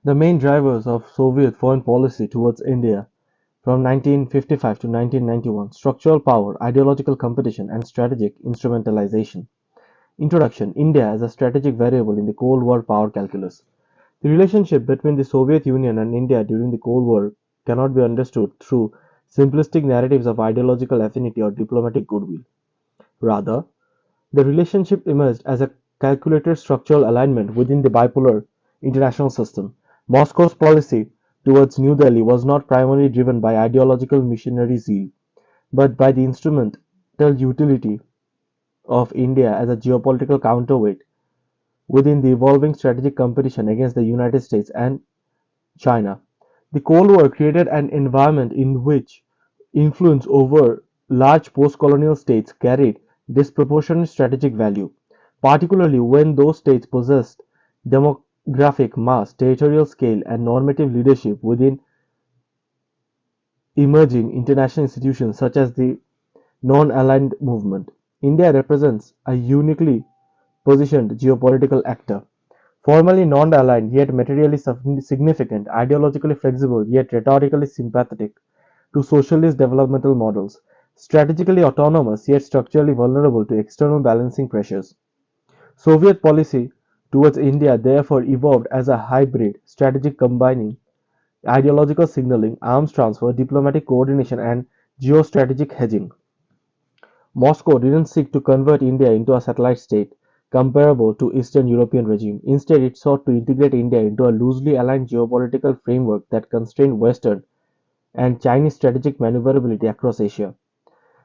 The main drivers of Soviet foreign policy towards India from 1955 to 1991: structural power, ideological competition, and strategic instrumentalization. Introduction: India as a strategic variable in the Cold War power calculus. The relationship between the Soviet Union and India during the Cold War cannot be understood through simplistic narratives of ideological affinity or diplomatic goodwill. Rather, the relationship emerged as a calculated structural alignment within the bipolar international system. Moscow's policy towards New Delhi was not primarily driven by ideological missionary zeal, but by the instrumental utility of India as a geopolitical counterweight within the evolving strategic competition against the United States and China. The Cold War created an environment in which influence over large post-colonial states carried disproportionate strategic value, particularly when those states possessed demographic mass, territorial scale, and normative leadership within emerging international institutions such as the Non-Aligned Movement. India represents a uniquely positioned geopolitical actor, formally non-aligned yet materially significant, ideologically flexible yet rhetorically sympathetic to socialist developmental models, strategically autonomous yet structurally vulnerable to external balancing pressures. Soviet policy towards India therefore evolved as a hybrid strategy combining ideological signaling, arms transfer, diplomatic coordination, and geostrategic hedging. Moscow didn't seek to convert India into a satellite state comparable to Eastern European regime. Instead, it sought to integrate India into a loosely aligned geopolitical framework that constrained Western and Chinese strategic maneuverability across Asia.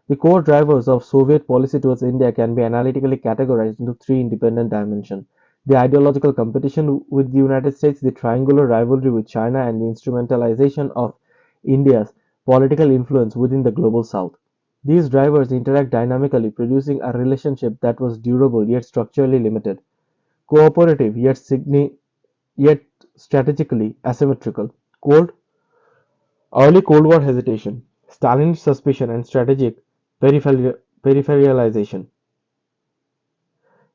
The core drivers of Soviet policy towards India can be analytically categorized into three independent dimensions: the ideological competition with the United States, the triangular rivalry with China, and the instrumentalization of India's political influence within the global south. These drivers interact dynamically, producing a relationship that was durable yet structurally limited, cooperative yet strategically asymmetrical. Cold Early Cold War hesitation, Stalinist suspicion, and strategic peripheralization.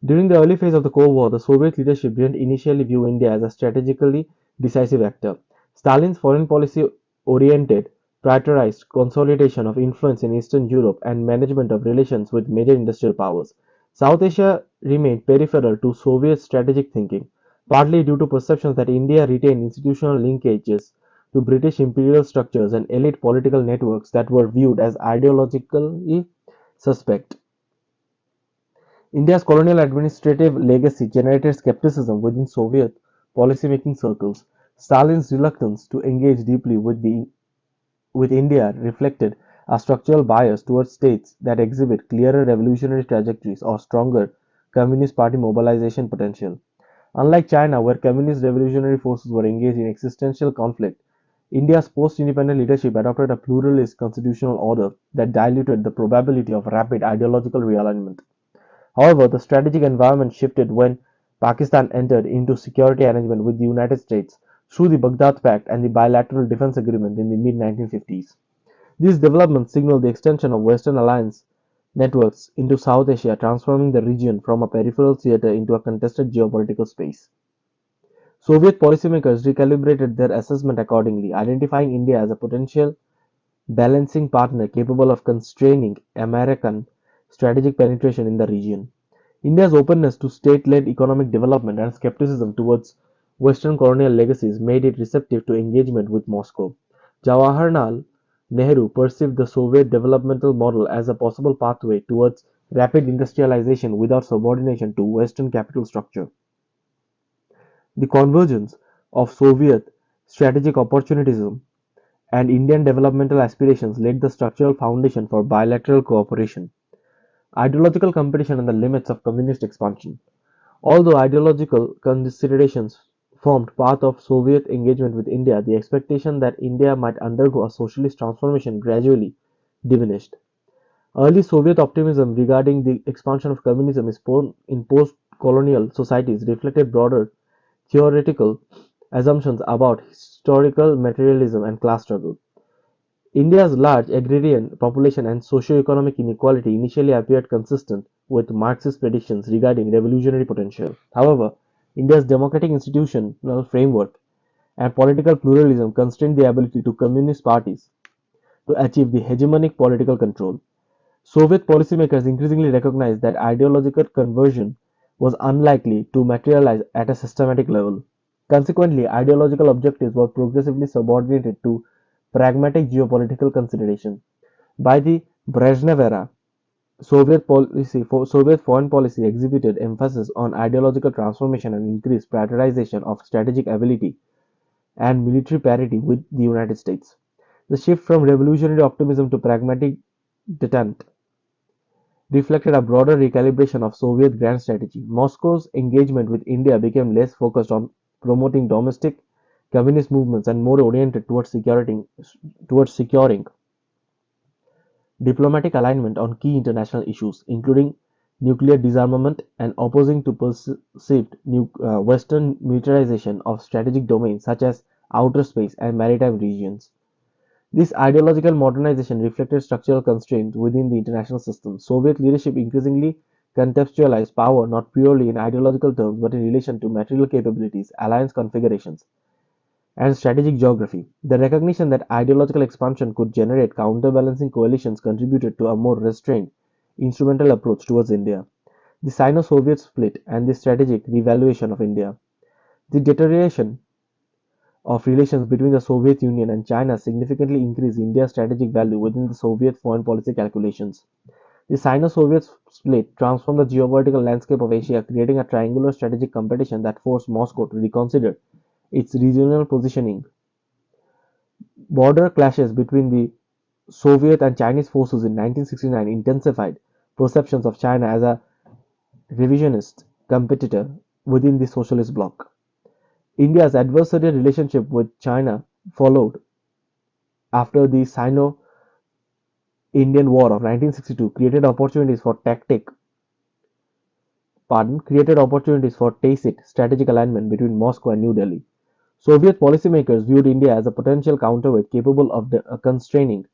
During the early phase of the Cold War, the Soviet leadership didn't initially view India as a strategically decisive actor. Stalin's foreign policy oriented prioritized consolidation of influence in Eastern Europe and management of relations with major industrial powers. South Asia remained peripheral to Soviet strategic thinking, partly due to perceptions that India retained institutional linkages to British imperial structures and elite political networks that were viewed as ideologically suspect. India's colonial administrative legacy generated skepticism within Soviet policymaking circles. Stalin's reluctance to engage deeply with India reflected a structural bias towards states that exhibit clearer revolutionary trajectories or stronger Communist Party mobilization potential. Unlike China, where communist revolutionary forces were engaged in existential conflict, India's post-independent leadership adopted a pluralist constitutional order that diluted the probability of rapid ideological realignment. However, the strategic environment shifted when Pakistan entered into security arrangement with the United States through the Baghdad Pact and the bilateral defense agreement in the mid-1950s. These developments signaled the extension of Western alliance networks into South Asia, transforming the region from a peripheral theater into a contested geopolitical space. Soviet policymakers recalibrated their assessment accordingly, identifying India as a potential balancing partner capable of constraining American strategic penetration in the region. India's openness to state-led economic development and skepticism towards Western colonial legacies made it receptive to engagement with Moscow. Jawaharlal Nehru perceived the Soviet developmental model as a possible pathway towards rapid industrialization without subordination to Western capital structure. The convergence of Soviet strategic opportunism and Indian developmental aspirations laid the structural foundation for bilateral cooperation. Ideological competition and the limits of communist expansion. Although ideological considerations formed part of Soviet engagement with India, the expectation that India might undergo a socialist transformation gradually diminished. Early Soviet optimism regarding the expansion of communism in post-colonial societies reflected broader theoretical assumptions about historical materialism and class struggle. India's large agrarian population and socio-economic inequality initially appeared consistent with Marxist predictions regarding revolutionary potential. However, India's democratic institutional framework and political pluralism constrained the ability to communist parties to achieve the hegemonic political control. Soviet policymakers increasingly recognized that ideological conversion was unlikely to materialize at a systematic level. Consequently, ideological objectives were progressively subordinated to pragmatic geopolitical consideration. By the Brezhnev era, Soviet foreign policy exhibited emphasis on ideological transformation and increased prioritization of strategic ability and military parity with the United States. The shift from revolutionary optimism to pragmatic detente reflected a broader recalibration of Soviet grand strategy. Moscow's engagement with India became less focused on promoting domestic communist movements and more oriented towards securing diplomatic alignment on key international issues, including nuclear disarmament and opposing to perceived Western militarization of strategic domains such as outer space and maritime regions. This ideological modernization reflected structural constraints within the international system. Soviet leadership increasingly contextualized power not purely in ideological terms but in relation to material capabilities, alliance configurations, and strategic geography. The recognition that ideological expansion could generate counterbalancing coalitions contributed to a more restrained, instrumental approach towards India. The Sino-Soviet split and the strategic revaluation of India. The deterioration of relations between the Soviet Union and China significantly increased India's strategic value within the Soviet foreign policy calculations. The Sino-Soviet split transformed the geopolitical landscape of Asia, creating a triangular strategic competition that forced Moscow to reconsider its regional positioning. Border clashes between the Soviet and Chinese forces in 1969 intensified perceptions of China as a revisionist competitor within the socialist bloc. India's adversarial relationship with China followed after the Sino Indian War of 1962 created opportunities for tacit strategic alignment between Moscow and New Delhi. Soviet policymakers viewed India as a potential counterweight capable of constraining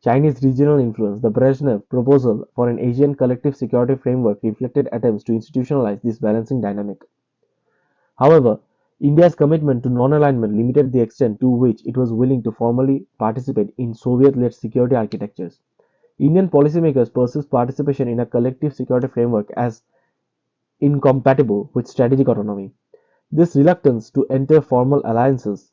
Chinese regional influence. The Brezhnev proposal for an Asian collective security framework reflected attempts to institutionalize this balancing dynamic. However, India's commitment to non-alignment limited the extent to which it was willing to formally participate in Soviet-led security architectures. Indian policymakers perceived participation in a collective security framework as incompatible with strategic autonomy. This reluctance to enter formal alliances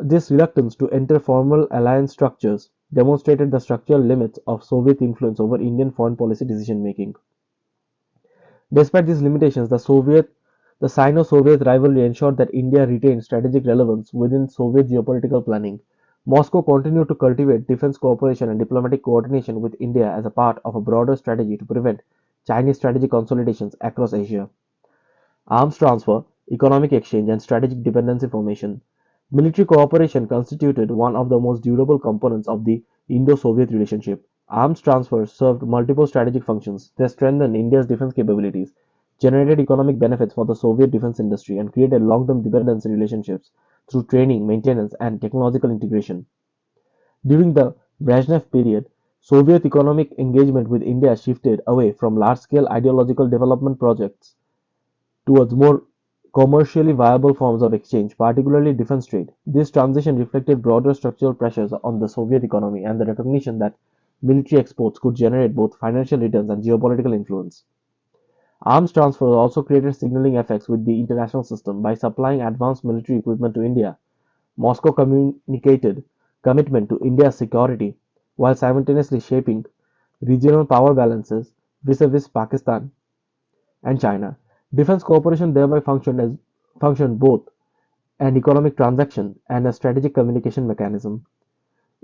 This reluctance to enter formal alliance structures demonstrated the structural limits of Soviet influence over Indian foreign policy decision-making. Despite these limitations, the Sino-Soviet rivalry ensured that India retained strategic relevance within Soviet geopolitical planning. Moscow continued to cultivate defense cooperation and diplomatic coordination with India as a part of a broader strategy to prevent Chinese strategic consolidations across Asia. Arms transfer, economic exchange, and strategic dependency formation. Military cooperation constituted one of the most durable components of the Indo-Soviet relationship. Arms transfers served multiple strategic functions. They strengthened India's defense capabilities, generated economic benefits for the Soviet defense industry, and created long-term dependency relationships through training, maintenance, and technological integration. During the Brezhnev period, Soviet economic engagement with India shifted away from large-scale ideological development projects towards more commercially viable forms of exchange, particularly defense trade. This transition reflected broader structural pressures on the Soviet economy and the recognition that military exports could generate both financial returns and geopolitical influence. Arms transfers also created signaling effects with the international system. By supplying advanced military equipment to India, Moscow communicated commitment to India's security while simultaneously shaping regional power balances vis-a-vis Pakistan and China. Defense cooperation thereby functioned both an economic transaction and a strategic communication mechanism.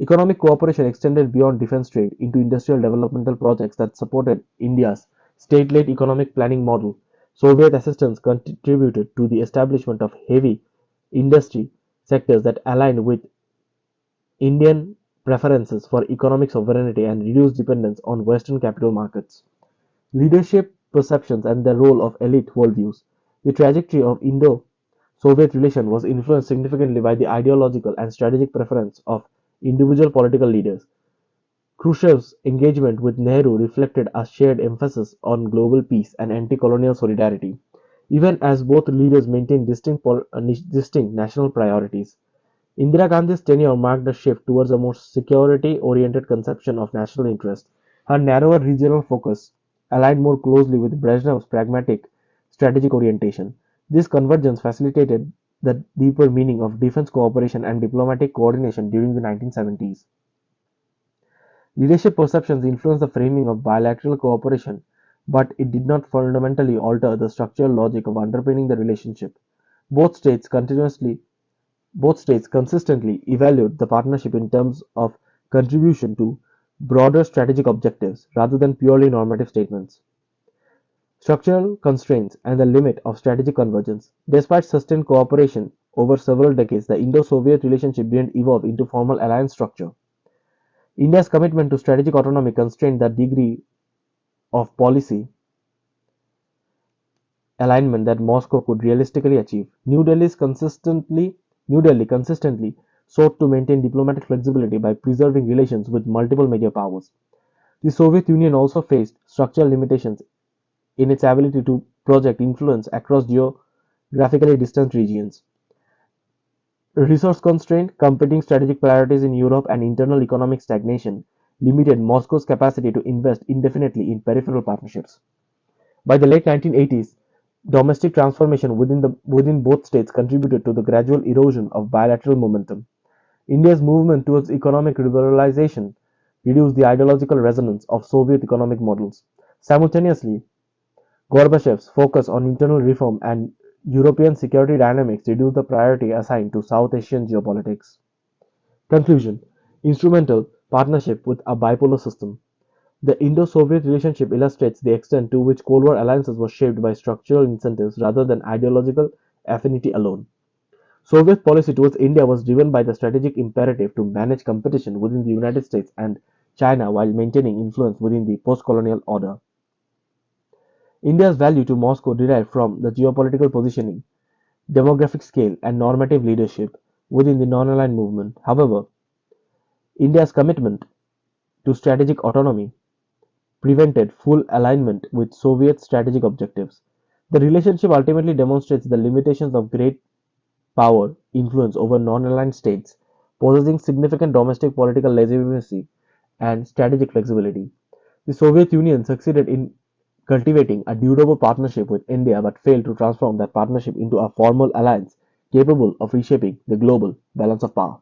Economic cooperation extended beyond defense trade into industrial developmental projects that supported India's state-led economic planning model. Soviet assistance contributed to the establishment of heavy industry sectors that aligned with Indian preferences for economic sovereignty and reduced dependence on Western capital markets. Leadership perceptions and the role of elite worldviews. The trajectory of Indo-Soviet relations was influenced significantly by the ideological and strategic preference of individual political leaders. Khrushchev's engagement with Nehru reflected a shared emphasis on global peace and anti-colonial solidarity. even as both leaders maintained distinct national priorities. Indira Gandhi's tenure marked a shift towards a more security-oriented conception of national interest. Her narrower regional focus aligned more closely with Brezhnev's pragmatic, strategic orientation. This convergence facilitated the deeper meaning of defense cooperation and diplomatic coordination during the 1970s. Leadership perceptions influenced the framing of bilateral cooperation, but it did not fundamentally alter the structural logic of underpinning the relationship. Both states continuously Both states consistently evaluate the partnership in terms of contribution to broader strategic objectives rather than purely normative statements. Structural constraints and the limit of strategic convergence. Despite sustained cooperation over several decades, the Indo-Soviet relationship didn't evolve into formal alliance structure. India's commitment to strategic autonomy constrained the degree of policy alignment that Moscow could realistically achieve. New Delhi consistently sought to maintain diplomatic flexibility by preserving relations with multiple major powers. The Soviet Union also faced structural limitations in its ability to project influence across geographically distant regions. Resource constraint, competing strategic priorities in Europe, and internal economic stagnation limited Moscow's capacity to invest indefinitely in peripheral partnerships. By the late 1980s, domestic transformation within both states contributed to the gradual erosion of bilateral momentum. India's movement towards economic liberalization reduced the ideological resonance of Soviet economic models. Simultaneously, Gorbachev's focus on internal reform and European security dynamics reduced the priority assigned to South Asian geopolitics. Conclusion: Instrumental partnership with a bipolar system. The Indo-Soviet relationship illustrates the extent to which Cold War alliances were shaped by structural incentives rather than ideological affinity alone. Soviet policy towards India was driven by the strategic imperative to manage competition within the United States and China while maintaining influence within the postcolonial order. India's value to Moscow derived from the geopolitical positioning, demographic scale, and normative leadership within the non-aligned movement. However, India's commitment to strategic autonomy prevented full alignment with Soviet strategic objectives. The relationship ultimately demonstrates the limitations of great power influence over non-aligned states, possessing significant domestic political legitimacy and strategic flexibility. The Soviet Union succeeded in cultivating a durable partnership with India but failed to transform that partnership into a formal alliance capable of reshaping the global balance of power.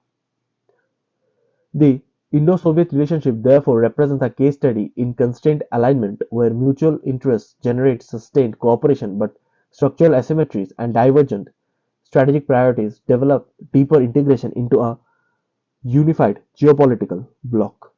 The Indo-Soviet relationship therefore represents a case study in constrained alignment where mutual interests generate sustained cooperation but structural asymmetries and divergent strategic priorities develop deeper integration into a unified geopolitical bloc.